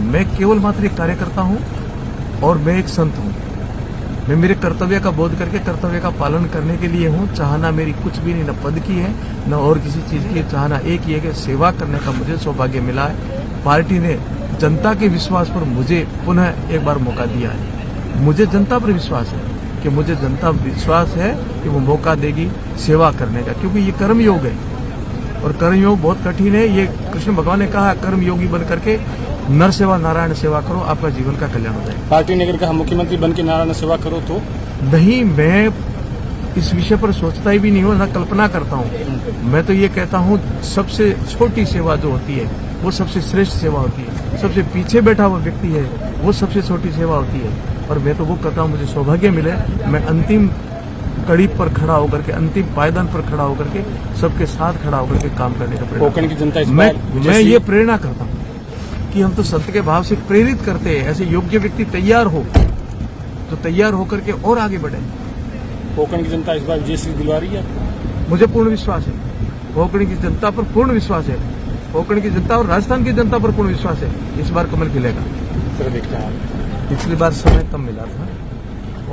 मैं केवल मात्र एक कार्यकर्ता हूं और मैं एक संत हूं। मैं मेरे कर्तव्य का बोध करके कर्तव्य का पालन करने के लिए हूं। चाहना मेरी कुछ भी नहीं, न पद की है न और किसी चीज की। चाहना एक ही है कि सेवा करने का मुझे सौभाग्य मिला है। पार्टी ने जनता के विश्वास पर मुझे पुनः एक बार मौका दिया है। मुझे जनता पर विश्वास है कि मुझे जनता विश्वास है कि वो मौका देगी सेवा करने का, क्योंकि ये कर्म योग है और कर्म योग बहुत कठिन है। ये कृष्ण भगवान ने कहा, कर्म योगी बन करके नर सेवा नारायण सेवा करो, आपका जीवन का कल्याण हो जाएगा। पार्टी ने अगर कहा मुख्यमंत्री बन के नारायण सेवा करो तो नहीं, मैं इस विषय पर सोचता ही भी नहीं हूँ, न कल्पना करता हूँ। मैं तो ये कहता हूँ, सबसे छोटी सेवा जो होती है वो सबसे श्रेष्ठ सेवा होती है। सबसे पीछे बैठा हुआ व्यक्ति है वो सबसे छोटी सेवा होती है, और मैं तो वो करता हूँ। मुझे सौभाग्य मिले, मैं अंतिम कड़ी पर खड़ा होकर के, अंतिम पायदान पर खड़ा होकर के, सबके साथ खड़ा होकर के काम करने का कोंकण की जनता मैं ये प्रेरणा करता हूँ कि हम तो संत के भाव से प्रेरित करते हैं। ऐसे योग्य व्यक्ति तैयार हो तो तैयार होकर के और आगे बढ़े। कोंकण की जनता इस बार विजय श्री दिलवा रही है। मुझे पूर्ण विश्वास है, कोंकण की जनता पर पूर्ण विश्वास है। कोंकण की जनता और राजस्थान की जनता पर पूर्ण विश्वास है। इस बार कमल खिलेगा। सर देखते हैं, पिछली बार समय कम मिला था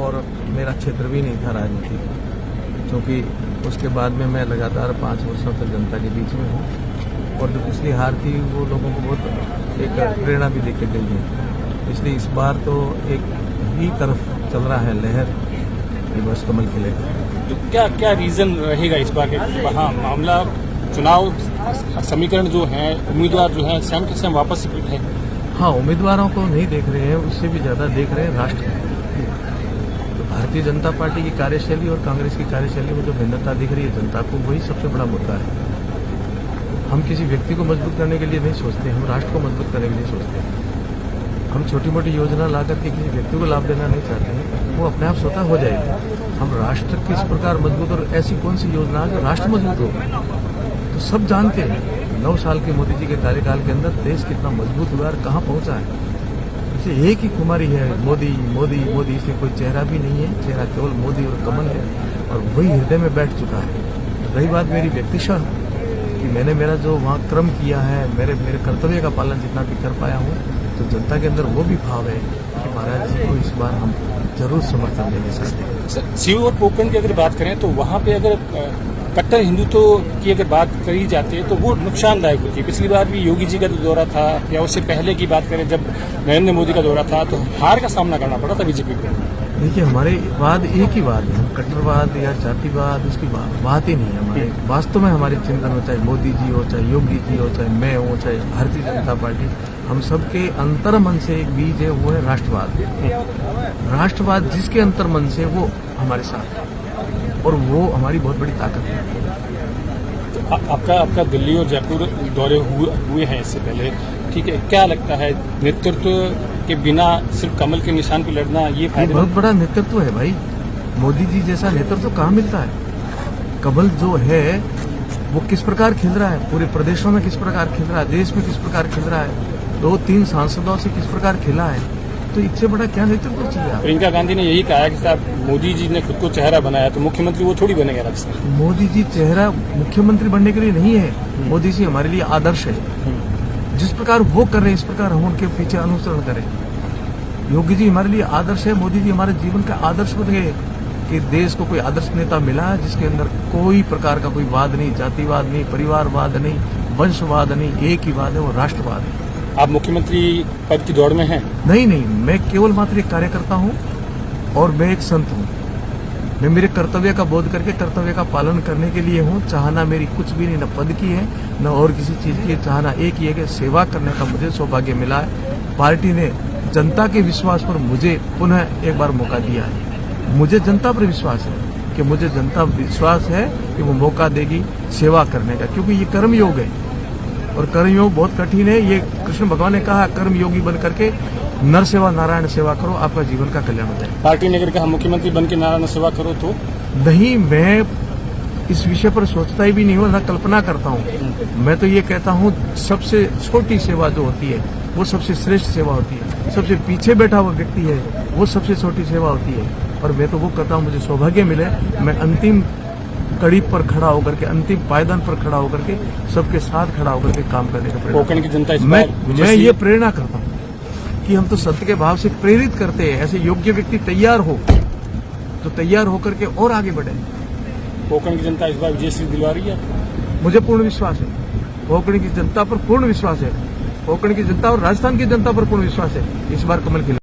और मेरा क्षेत्र भी नहीं था राजनीति, क्योंकि उसके बाद में मैं लगातार 5 वर्षों तक जनता के बीच में हूँ और जो पिछली हार थी वो लोगों को बहुत एक प्रेरणा भी देके गई है। इसलिए इस बार तो एक ही तरफ चल रहा है लहर कि बस कमल खिलेगा। तो क्या क्या रीजन रहेगा इस बार के वहाँ मामला चुनाव समीकरण जो है, उम्मीदवार जो है सेम के सेम वापस है? हाँ, उम्मीदवारों को नहीं देख रहे हैं, उससे भी ज्यादा देख रहे हैं राष्ट्र। तो भारतीय जनता पार्टी की कार्यशैली और कांग्रेस की कार्यशैली में जो भिन्नता दिख रही है जनता को, वही सबसे बड़ा मुद्दा है। हम किसी व्यक्ति को मजबूत करने के लिए नहीं सोचते, हम राष्ट्र को मजबूत करने के लिए सोचते हैं। हम छोटी मोटी योजना ला करके किसी व्यक्ति को लाभ देना नहीं चाहते हैं, वो अपने आप स्वतः हो जाएगी। हम राष्ट्र किस प्रकार मजबूत, और ऐसी कौन सी योजना है जो राष्ट्र मजबूत हो, तो सब जानते हैं। 9 साल के मोदी जी के कार्यकाल के अंदर देश कितना मजबूत हुआ और कहाँ पहुंचा है। इसे एक ही कुमारी है, मोदी मोदी मोदी, इसे कोई चेहरा भी नहीं है। चेहरा केवल मोदी और कमल है, और वही हृदय में बैठ चुका है। रही बात मेरी व्यक्तिशः कि मैंने मेरा जो वहाँ क्रम किया है, मेरे कर्तव्य का पालन जितना भी कर पाया हूँ, तो जनता के अंदर वो भी भाव है कि महाराज जी को इस बार हम जरूर समर्थन देने सकते हैं। सीओ और कोंकण की अगर बात करें तो वहाँ पे अगर कट्टर हिंदुत्व की अगर बात करी जाती है तो वो नुकसानदायक होती है। पिछली बार भी योगी जी का जो दौरा था, या उससे पहले की बात करें जब नरेंद्र मोदी का दौरा था, तो हार का सामना करना पड़ा था बीजेपी को। देखिए, हमारे वाद एक ही वाद है, कट्टरवाद या जातिवाद उसकी बात ही नहीं है हमारे। वास्तव में हमारे चिंतन हो, चाहे मोदी जी हो, चाहे योगी जी हो, चाहे मैं हूँ, चाहे भारतीय जनता पार्टी, हम सबके अंतर्मन से एक बीज है, वो है राष्ट्रवाद। राष्ट्रवाद जिसके अंतर्मन से, वो हमारे साथ है और वो हमारी बहुत बड़ी ताकत है। तो आपका दिल्ली और जयपुर दौरे हुए हैं इससे पहले, ठीक है, क्या लगता है नेतृत्व के बिना सिर्फ कमल के निशान पर लड़ना ये बहुत बड़ा नेतृत्व है भाई। मोदी जी जैसा नेतृत्व कहाँ मिलता है। कमल जो है वो किस प्रकार खिल रहा है, पूरे प्रदेशों में किस प्रकार खिल रहा है, देश में किस प्रकार खिल रहा है, 2-3 सांसदों से किस प्रकार खिला है, तो इससे बड़ा क्या नेतृत्व चाहिए। प्रियंका गांधी ने यही कहा कि साहब मोदी जी ने खुद को चेहरा बनाया तो मुख्यमंत्री वो थोड़ी बनेगा। राजस्थान मोदी जी चेहरा मुख्यमंत्री बनने के लिए नहीं है, मोदी जी हमारे लिए आदर्श है। जिस प्रकार वो कर रहे हैं, इस प्रकार हम उनके पीछे अनुसरण करें। योगी जी हमारे लिए आदर्श है, मोदी जी हमारे जीवन का आदर्श बन गए कि देश को कोई आदर्श नेता मिला जिसके अंदर कोई प्रकार का कोई वाद नहीं, जातिवाद नहीं, परिवारवाद नहीं, वंशवाद नहीं, एक ही वाद है, वो राष्ट्रवाद है। आप मुख्यमंत्री पद की दौड़ में हैं? नहीं, मैं केवल मात्र एक कार्यकर्ता हूँ और मैं एक संत हूँ। मैं मेरे कर्तव्य का बोध करके कर्तव्य का पालन करने के लिए हूँ। चाहना मेरी कुछ भी नहीं, न पद की है न और किसी चीज की। चाहना एक ही है कि सेवा करने का मुझे सौभाग्य मिला है। पार्टी ने जनता के विश्वास पर मुझे पुनः एक बार मौका दिया है। मुझे जनता पर विश्वास है कि मुझे जनता विश्वास है कि वो मौका देगी सेवा करने का, क्योंकि ये कर्म योग है और कर्म योग बहुत कठिन है। ये कृष्ण भगवान ने कहा, कर्म योगी बन करके नर सेवा नारायण सेवा करो, आपका जीवन का कल्याण हो जाएगा। पार्टी ने अगर कहा मुख्यमंत्री बन के नारायण सेवा करो तो नहीं, मैं इस विषय पर सोचता ही भी नहीं हूँ, न कल्पना करता हूँ। मैं तो ये कहता हूँ, सबसे छोटी सेवा जो होती है वो सबसे श्रेष्ठ सेवा होती है। सबसे पीछे बैठा हुआ व्यक्ति है वो सबसे छोटी सेवा होती है, और मैं तो वो करता हूँ। मुझे सौभाग्य मिले, मैं अंतिम कड़ी पर खड़ा होकर के, अंतिम पायदान पर खड़ा होकर के, सबके साथ खड़ा होकर के काम करने का कोंकण की जनता मैं ये प्रेरणा करता हूँ कि हम तो संत के भाव से प्रेरित करते हैं, ऐसे योग्य व्यक्ति तैयार हो तो तैयार होकर के और आगे बढ़े। कोंकण की जनता इस बार विजयश्री दिलवा रही है? मुझे पूर्ण विश्वास है, कोंकण की जनता पर पूर्ण विश्वास है, कोंकण की जनता और राजस्थान की जनता पर पूर्ण विश्वास है। इस बार कमल खिले।